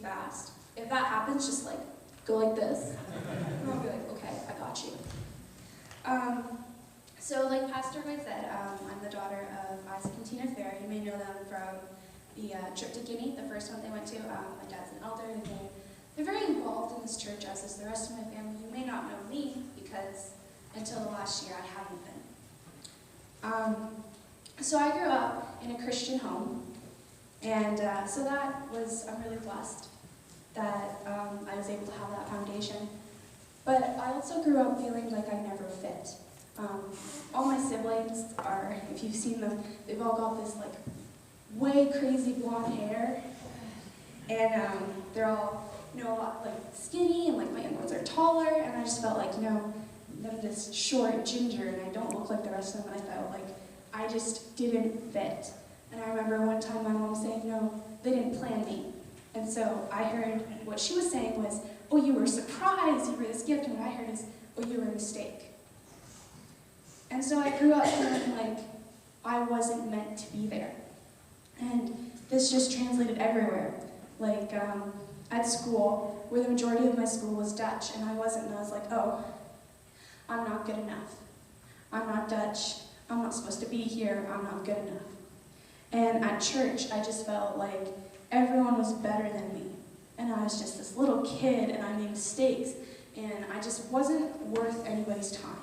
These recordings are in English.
fast. If that happens, just like, go like this. And I'll be like, okay, I got you. So like Pastor White said, I'm the daughter of Isaac and Tina Fair. You may know them from the trip to Guinea, the first one they went to. My dad's an elder, and they're very involved in this church, as is the rest of my family. You may not know me, because until the last year I haven't been. So I grew up in a Christian home, and so I'm really blessed that I was able to have that foundation. But I also grew up feeling like I never fit. All my siblings are, if you've seen them, they've all got this like way crazy blonde hair, and they're all, a lot like skinny, and like my younger ones are taller, and I just felt like, none of this short ginger, and I don't look like the rest of them, and I felt like I just didn't fit. And I remember one time my mom saying, no, they didn't plan me. And so I heard what she was saying was, oh, you were surprised, you were this gift, and what I heard is, oh, you were a mistake. And so I grew up feeling like I wasn't meant to be there. And this just translated everywhere. Like at school, where the majority of my school was Dutch, and I wasn't, and I was like, oh, I'm not good enough. I'm not Dutch. I'm not supposed to be here. I'm not good enough. And at church, I just felt like everyone was better than me. And I was just this little kid, and I made mistakes, and I just wasn't worth anybody's time.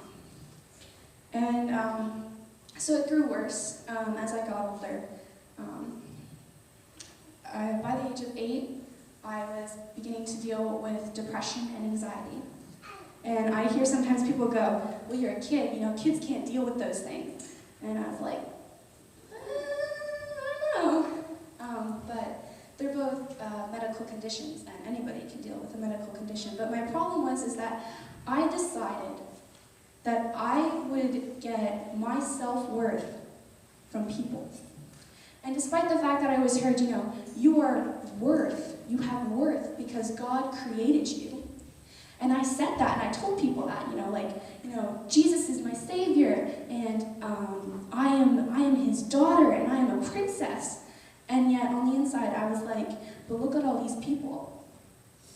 And so it grew worse as I got older. By the age of 8, I was beginning to deal with depression and anxiety. And I hear sometimes people go, well, you're a kid, kids can't deal with those things. And I was like, I don't know. But they're both medical conditions, and anybody can deal with a medical condition. But my problem is that I decided that I would get my self-worth from people. And despite the fact that I always heard, you have worth because God created you. And I said that, and I told people that, Jesus is my Savior, and I am His daughter, and I am a princess. And yet, on the inside, I was like, but look at all these people.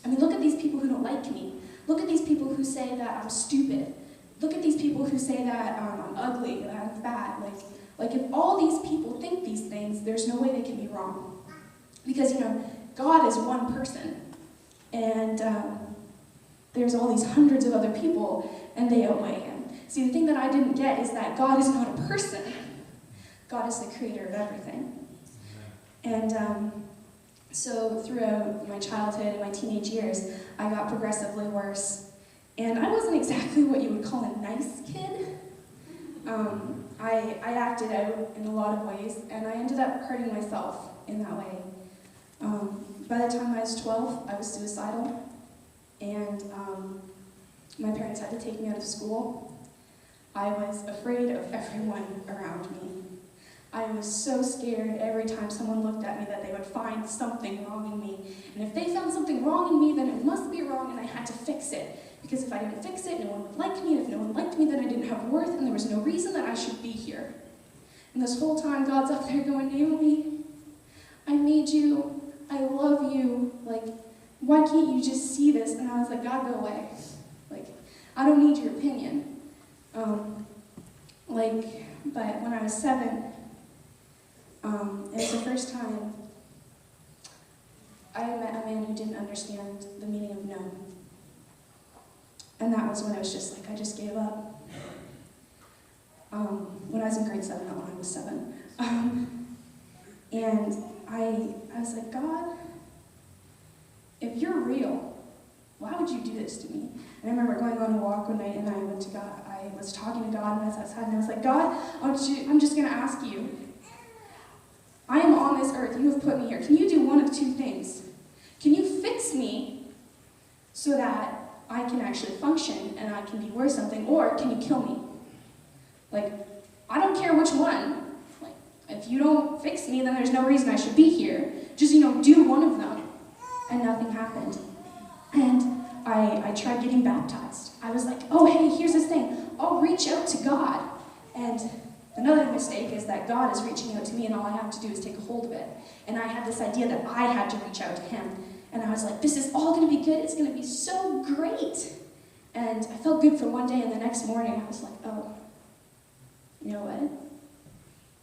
I mean, look at these people who don't like me. Look at these people who say that I'm stupid. Look at these people who say that I'm ugly, that I'm fat. Like if all these people think these things, there's no way they can be wrong. Because, God is one person. And there's all these hundreds of other people, and they outweigh Him. See, the thing that I didn't get is that God is not a person. God is the creator of everything. And so throughout my childhood and my teenage years, I got progressively worse. And I wasn't exactly what you would call a nice kid. I acted out in a lot of ways, and I ended up hurting myself in that way. By the time I was 12, I was suicidal, and my parents had to take me out of school. I was afraid of everyone around me. I was so scared every time someone looked at me that they would find something wrong in me. And if they found something wrong in me, then it must be wrong, and I had to fix it. Because if I didn't fix it, no one would like me, and if no one liked me, then I didn't have worth, and there was no reason that I should be here. And this whole time, God's up there going, Naomi, I made you, I love you, why can't you just see this? And I was like, God, go away. I don't need your opinion. But when I was 7, it was the first time I met a man who didn't understand the meaning of no. And that was when I was just I just gave up. When I was in grade 7, not when I was 7. And I was like, God, if you're real, why would you do this to me? And I remember going on a walk one night, and I went to God. I was talking to God, and I was outside, and I was like, God, I'm just going to ask you. I am on this earth. You have put me here. Can you do one of two things? Can you fix me so that I can actually function and I can be worth something, or can you kill me? I don't care which one. If you don't fix me, then there's no reason I should be here. Just, do one of them. And nothing happened. And I tried getting baptized. I was like, oh, hey, here's this thing. I'll reach out to God. And another mistake is that God is reaching out to me, and all I have to do is take a hold of it. And I had this idea that I had to reach out to Him. And I was like, this is all going to be good. It's going to be so great. And I felt good for one day, and the next morning I was like, oh, you know what?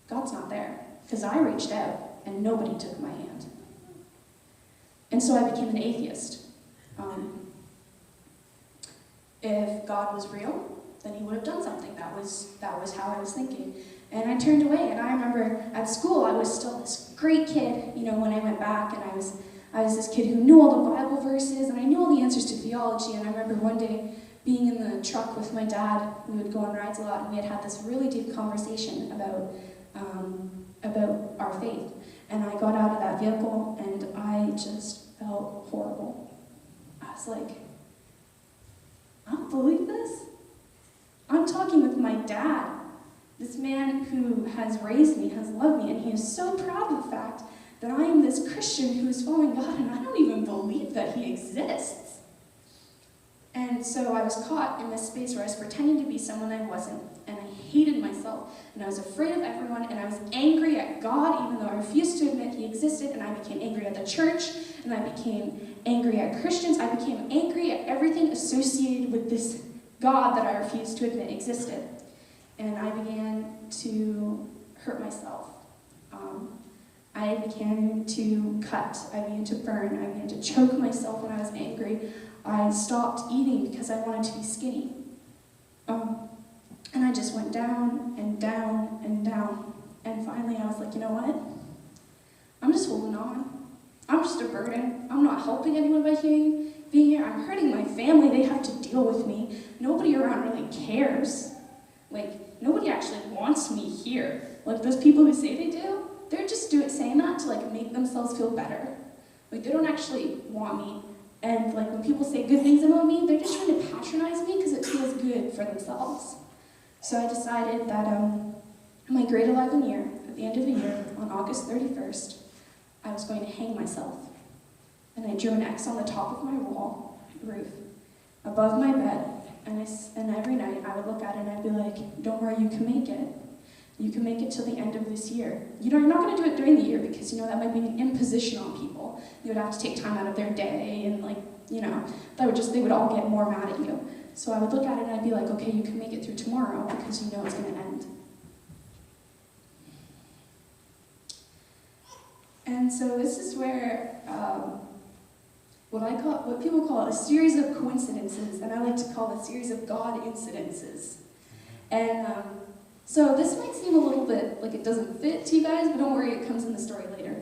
God's not there. Because I reached out, and nobody took my hand. And so I became an atheist. If God was real, then he would have done something. That was how I was thinking. And I turned away, and I remember at school I was still this great kid, when I went back, and I was this kid who knew all the Bible verses, and I knew all the answers to theology. And I remember one day being in the truck with my dad. We would go on rides a lot, and we had this really deep conversation about our faith. And I got out of that vehicle, and I just felt horrible. I was like, I don't believe this. I'm talking with my dad, this man who has raised me, has loved me, and he is so proud of the fact that I am this Christian who is following God, and I don't even believe that he exists. And so I was caught in this space where I was pretending to be someone I wasn't, and I hated myself, and I was afraid of everyone, and I was angry at God, even though I refused to admit he existed, and I became angry at the church, and I became angry at Christians. I became angry at everything associated with this God that I refused to admit existed. And I began to hurt myself. I began to cut. I began to burn. I began to choke myself when I was angry. I stopped eating because I wanted to be skinny. And I just went down and down and down. And finally I was like, you know what? I'm just holding on. I'm just a burden. I'm not helping anyone by being here. I'm hurting my family. They have to deal with me. Nobody around really cares. Nobody actually wants me here. Those people who say they do, they're just saying that to make themselves feel better. They don't actually want me. And when people say good things about me, they're just trying to patronize me because it feels good for themselves. So I decided that my grade 11 year, at the end of the year, on August 31st, I was going to hang myself. And I drew an X on the top of my wall, roof, above my bed, and every night I would look at it and I'd be like, don't worry, you can make it. You can make it till the end of this year. You're not going to do it during the year because, that might be an imposition on people. You would have to take time out of their day and, they would all get more mad at you. So I would look at it and I'd be like, okay, you can make it through tomorrow because you know it's going to end. And so this is where what people call a series of coincidences, and I like to call it a series of God incidences. And so this might seem a little bit like it doesn't fit to you guys, but don't worry, it comes in the story later.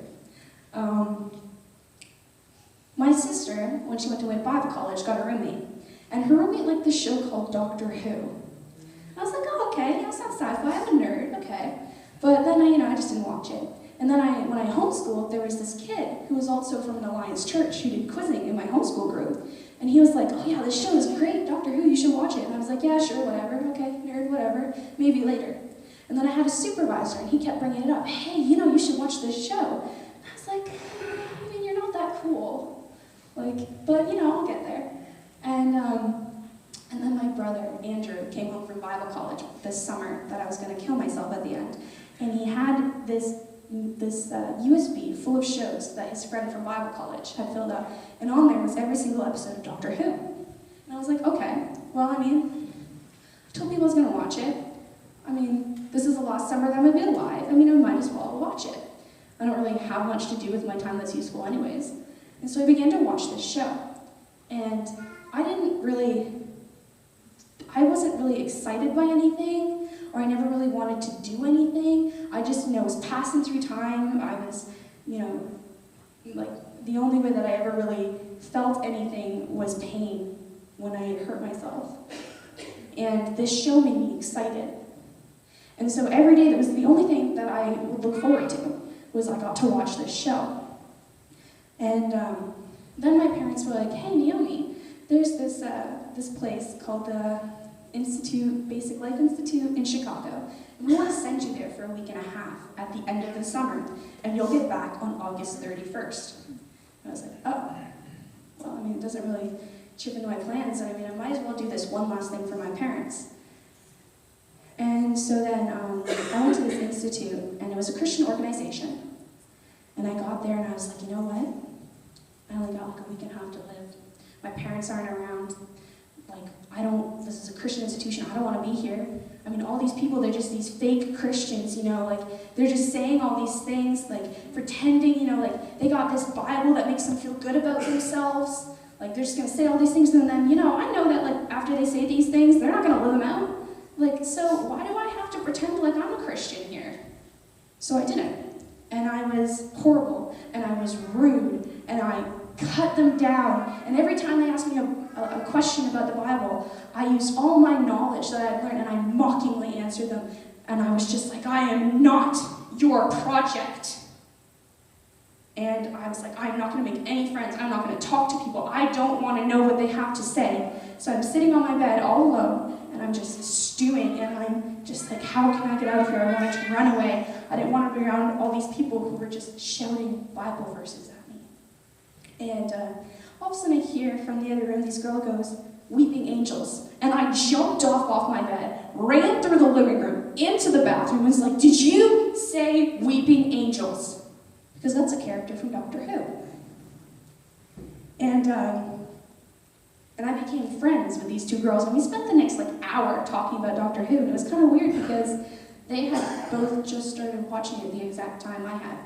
My sister, when she went to Bible college, got a roommate, and her roommate liked this show called Doctor Who. I was like, oh, okay, sounds sci-fi, I'm a nerd, okay. But then I just didn't watch it. And then when I homeschooled, there was this kid who was also from an Alliance church who did quizzing in my homeschool group. And he was like, oh yeah, this show is great, Doctor Who, you should watch it. And I was like, yeah, sure, whatever, okay, nerd, whatever, maybe later. And then I had a supervisor, and he kept bringing it up. Hey, you should watch this show. And I was like, you're not that cool. But I'll get there. And then my brother, Andrew, came home from Bible college this summer that I was going to kill myself at the end. And he had this USB full of shows that his friend from Bible college had filled out. And on there was every single episode of Doctor Who. And I was like, okay, well, I told people I was going to watch it. This is the last summer that I'm going to be alive. I might as well watch it. I don't really have much to do with my time that's useful anyways. And so I began to watch this show. And I wasn't really excited by anything, or I never really wanted to do anything. I just, was passing through time. I was, the only way that I ever really felt anything was pain when I hurt myself. And this show made me excited. And so every day, that was the only thing that I would look forward to, was I got to watch this show. And then my parents were like, hey, Naomi, there's this place called the Basic Life Institute in Chicago. And we want to send you there for a week and a half at the end of the summer, and you'll get back on August 31st. And I was like, oh, well, it doesn't really chip into my plans. I might as well do this one last thing for my parents. And so then I went to this institute, and it was a Christian organization. And I got there, and I was like, you know what? only got like a week and a half to live. My parents aren't around. Like, this is a Christian institution, I don't want to be here. I mean, all these people, they're just these fake Christians, you know, like, they're just saying all these things, like, pretending, you know, like, they got this Bible that makes them feel good about themselves. Like, they're just going to say all these things, and then, you know, I know that, like, after they say these things, they're not going to live them out. Like, so why do I have to pretend like I'm a Christian here? So I didn't. And I was horrible, and I was rude, and I cut them down. And every time they asked me a question about the Bible, I used all my knowledge that I'd learned, and I mockingly answered them. And I was just like, I am not your project. And I was like, I'm not going to make any friends. I'm not going to talk to people. I don't want to know what they have to say. So I'm sitting on my bed all alone, and I'm just stewing, and I'm just like, how can I get out of here? I wanted to run away. I didn't want to be around all these people who were just shouting Bible verses at me. And all of a sudden I hear from the other room, this girl goes, "Weeping angels." And I jumped off my bed, ran through the living room, into the bathroom, and was like, "Did you say weeping angels?" Because that's a character from Doctor Who. And I became friends with these two girls, and we spent the next hour talking about Doctor Who, and it was kind of weird because they had both just started watching it the exact time I had.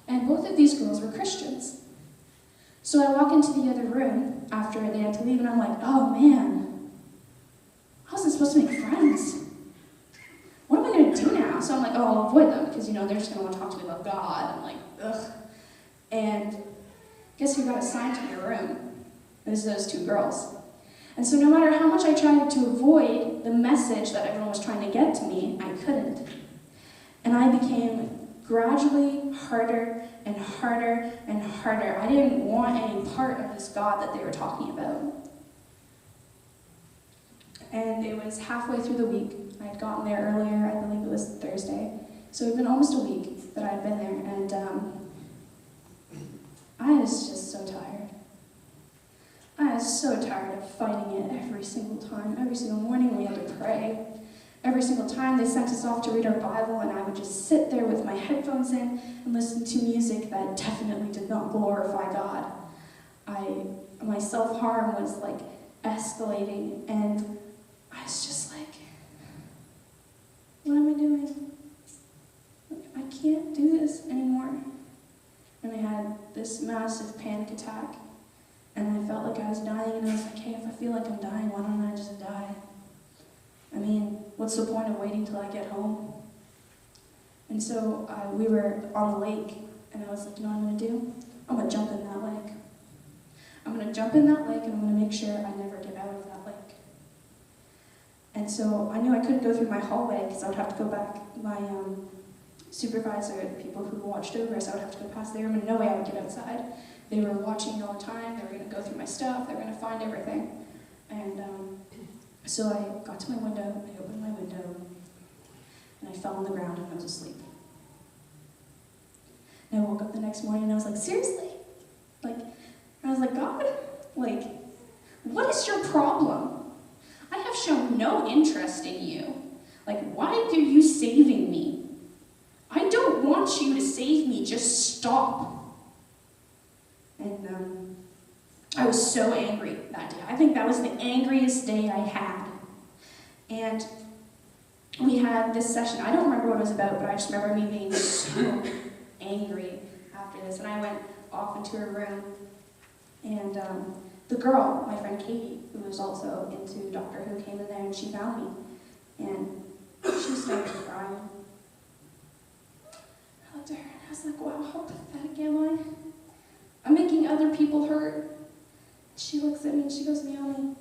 And both of these girls were Christians. So I walk into the other room after they had to leave, and I'm like, oh man, I wasn't supposed to make friends. What am I going to do now? So I'm like, oh, I'll avoid them, because, you know, they're just going to want to talk to me about God. I'm like, ugh. And guess who got assigned to my room? It was those two girls. And so no matter how much I tried to avoid the message that everyone was trying to get to me, I couldn't. And I became gradually harder and harder and harder. I didn't want any part of this God that they were talking about. And it was halfway through the week. I had gotten there earlier, I believe it was Thursday. So it had been almost a week that I had been there, and I was just so tired. I was so tired of fighting it every single time. Every single morning we had to pray. Every single time they sent us off to read our Bible, and I would just sit there with my headphones in and listen to music that definitely did not glorify God. My self-harm was escalating, and I was just like, what am I doing? I can't do this anymore. And I had this massive panic attack, and I felt like I was dying, and I was like, hey, if I feel like I'm dying, why don't I just die? I mean, what's the point of waiting till I get home? And so we were on a lake, and I was like, you know what I'm going to do? I'm going to jump in that lake. I'm going to jump in that lake, and I'm going to make sure I never get out of that lake. And so I knew I couldn't go through my hallway, because I would have to go back. My supervisor, the people who watched over us, I would have to go past their room, and no way I would get outside. They were watching me all the time. They were going to go through my stuff. They were going to find everything. And so I got to my window, I opened my window, and I fell on the ground and I was asleep. And I woke up the next morning and I was like, seriously? I was like, God, what is your problem? I have shown no interest in you. Why are you saving me? I don't want you to save me, just stop. And I was so angry that day. I think that was the angriest day I had. And we had this session. I don't remember what it was about, but I just remember me being so angry after this. And I went off into her room, and the girl, my friend Katie, who was also into Doctor Who, came in there, and she found me. And she started crying. I looked at her, and I was like, wow, how pathetic am I? I'm making other people hurt. She looks at me and she goes, Naomi,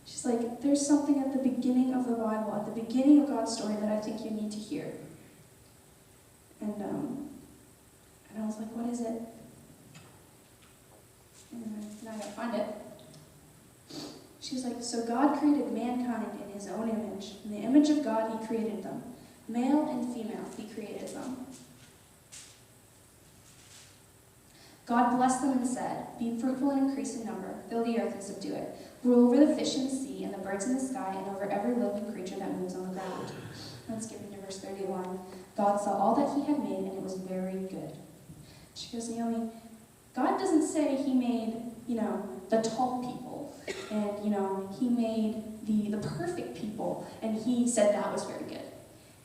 she's like, there's something at the beginning of the Bible, at the beginning of God's story that I think you need to hear. And I was like, what is it? And now I gotta find it. She's like, so God created mankind in his own image. In the image of God, he created them. Male and female, he created them. God blessed them and said, be fruitful and increase in number, fill the earth and subdue it. Rule over the fish in the sea and the birds in the sky and over every living creature that moves on the ground. Let's get into verse 31. God saw all that he had made, and it was very good. She goes, Naomi, God doesn't say he made, the tall people, and, he made the perfect people, and he said that was very good.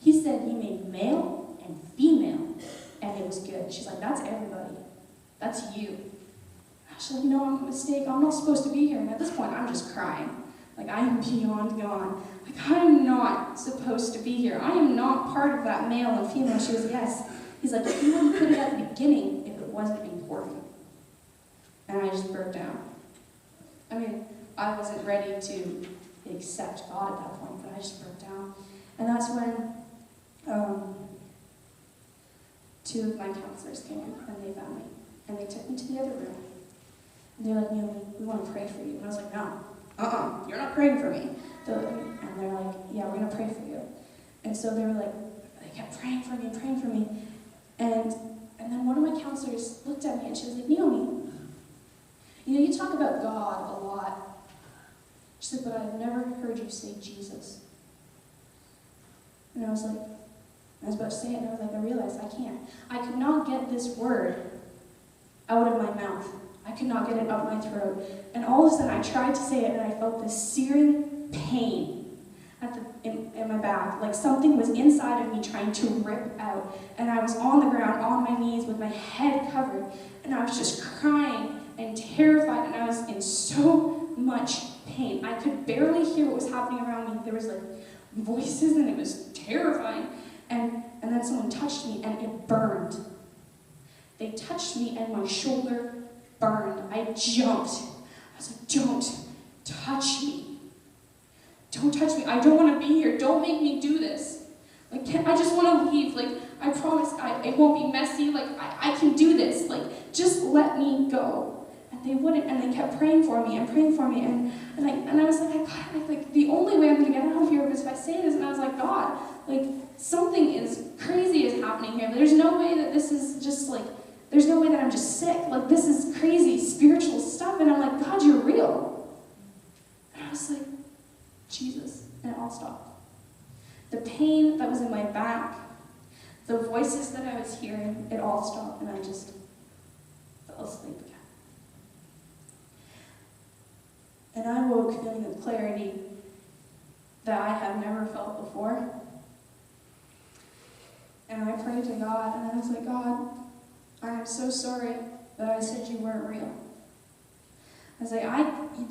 He said he made male and female, and it was good. She's like, that's everybody. That's you. She's like, no, I'm a mistake. I'm not supposed to be here. And at this point, I'm just crying. Like, I am beyond gone. Like, I am not supposed to be here. I am not part of that male and female. She was, yes. He's like, you wouldn't put it at the beginning if it wasn't important. And I just broke down. I mean, I wasn't ready to accept God at that point, but I just broke down. And that's when two of my counselors came in, and they found me. And they took me to the other room. And they're like, Naomi, we want to pray for you. And I was like, no, you're not praying for me. And they're like, yeah, we're going to pray for you. And so they were like, they kept praying for me and praying for me. And then one of my counselors looked at me and she was like, Naomi, you talk about God a lot. She said, but I've never heard you say Jesus. And I was like, I was about to say it, and I was like, I realized I can't. I could not get this word out of my mouth. I could not get it up my throat. And all of a sudden I tried to say it, and I felt this searing pain in my back, like something was inside of me trying to rip out. And I was on the ground, on my knees, with my head covered, and I was just crying and terrified, and I was in so much pain. I could barely hear what was happening around me. There was like voices, and it was terrifying. And then someone touched me, and it burned. They touched me, and my shoulder burned. I jumped. I was like, don't touch me. Don't touch me. I don't want to be here. Don't make me do this. Like, I just want to leave. Like, I promise it won't be messy. Like, I can do this. Like, just let me go. And they wouldn't, and they kept praying for me and praying for me. And I was like, like, the only way I'm going to get out of here is if I say this. And I was like, God, like, something is crazy is happening here. There's no way that this is just like, there's no way that I'm just sick. Like, this is crazy spiritual stuff. And I'm like, God, you're real. And I was like, Jesus. And it all stopped. The pain that was in my back, the voices that I was hearing, it all stopped. And I just fell asleep again. And I woke feeling a clarity that I have never felt before. And I prayed to God, and I was like, God, I am so sorry that I said you weren't real. I was like,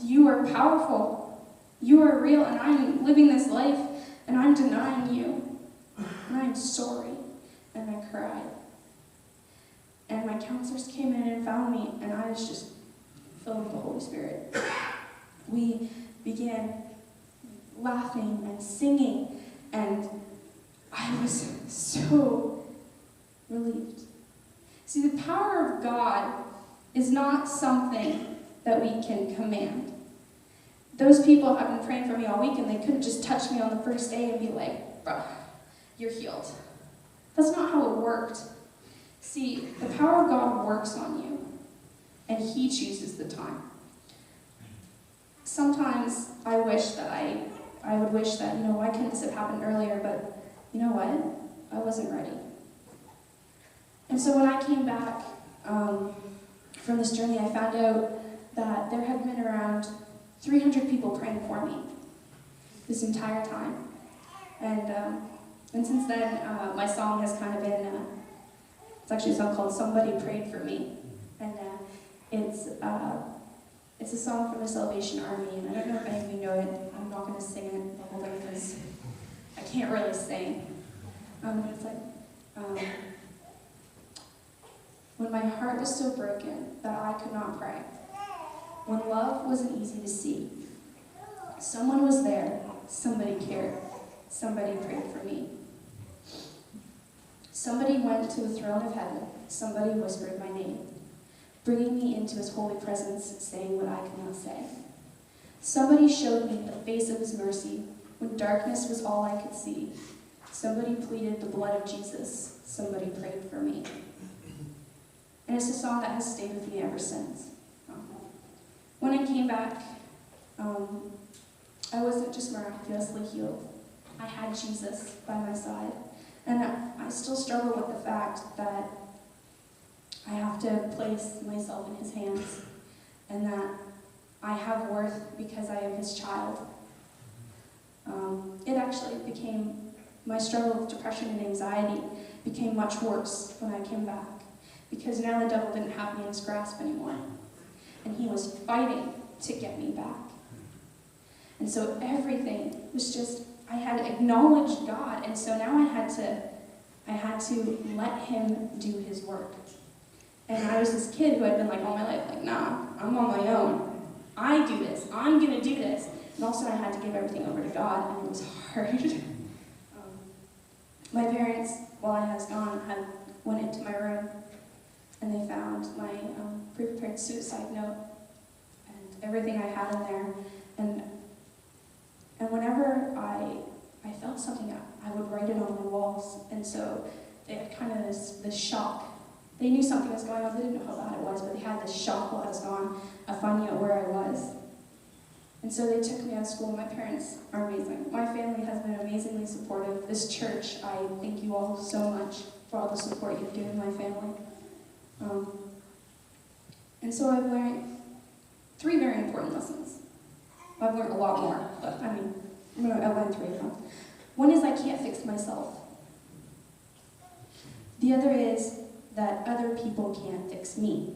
you are powerful. You are real, and I'm living this life, and I'm denying you. And I'm sorry. And I cried. And my counselors came in and found me, and I was just filled with the Holy Spirit. We began laughing and singing, and I was so relieved. See, the power of God is not something that we can command. Those people have been praying for me all week, and they couldn't just touch me on the first day and be like, bro, you're healed. That's not how it worked. See, the power of God works on you, and He chooses the time. Sometimes I wish that I would wish that, why couldn't this have happened earlier, but you know what? I wasn't ready. And so when I came back from this journey, I found out that there had been around 300 people praying for me this entire time. And since then, my song has kind of been, it's actually a song called Somebody Prayed for Me. And it's a song from the Salvation Army, and I don't know if any of you know it. I'm not going to sing it the whole thing because I can't really sing. But it's like, when my heart was so broken that I could not pray, when love wasn't easy to see, someone was there, somebody cared, somebody prayed for me. Somebody went to the throne of heaven, somebody whispered my name, bringing me into His holy presence, saying what I could not say. Somebody showed me the face of His mercy when darkness was all I could see. Somebody pleaded the blood of Jesus. Somebody prayed for me. And it's a song that has stayed with me ever since. When I came back, I wasn't just miraculously healed. I had Jesus by my side. And I still struggle with the fact that I have to place myself in his hands, and that I have worth because I am his child. It actually became, my struggle with depression and anxiety became much worse when I came back, because now the devil didn't have me in his grasp anymore, and he was fighting to get me back. And so everything was just, I had acknowledged God, and so now I had to let him do his work. And I was this kid who had been like all my life, like, nah, I'm on my own. I do this. I'm going to do this. And all of a sudden I had to give everything over to God, and it was hard. My parents, while I was gone, went into my room, and they found my pre-prepared suicide note and everything I had in there. And whenever I felt something, I would write it on the walls. And so they had kind of this shock. They knew something was going on. They didn't know how bad it was, but they had this shock while I was gone of finding out where I was. And so they took me out of school. My parents are amazing. My family has been amazingly supportive. This church, I thank you all so much for all the support you've given my family. And so I've learned 3 very important lessons. I've learned a lot more, but I mean, I'm going to outline 3 of them. One is I can't fix myself. The other is that other people can't fix me,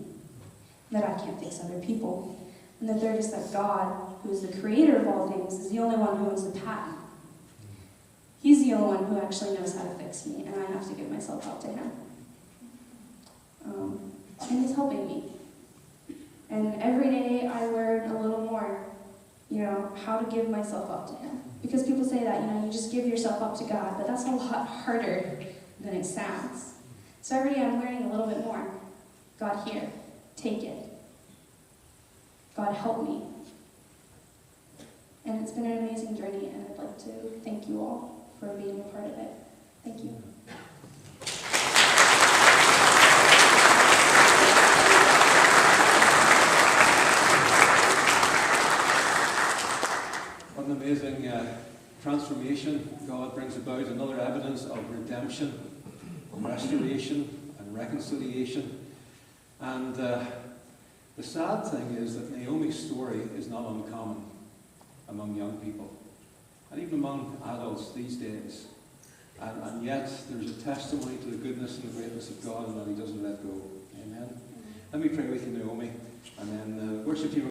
that I can't fix other people. And the third is that God, who is the creator of all things, is the only one who owns the patent. He's the only one who actually knows how to fix me, and I have to give myself up to him. And he's helping me. And every day I learn a little more, how to give myself up to him. Because people say that, you just give yourself up to God, but that's a lot harder than it sounds. So every day I'm learning a little bit more. God, here, take it. God, help me. And it's been an amazing journey, and I'd like to thank you all for being a part of it. Thank you. What an amazing transformation God brings about, another evidence of redemption, restoration, and reconciliation. And the sad thing is that Naomi's story is not uncommon among young people, and even among adults these days. And yet there's a testimony to the goodness and the greatness of God, and that he doesn't let go. Amen. Let me pray with you, Naomi, and then the worship team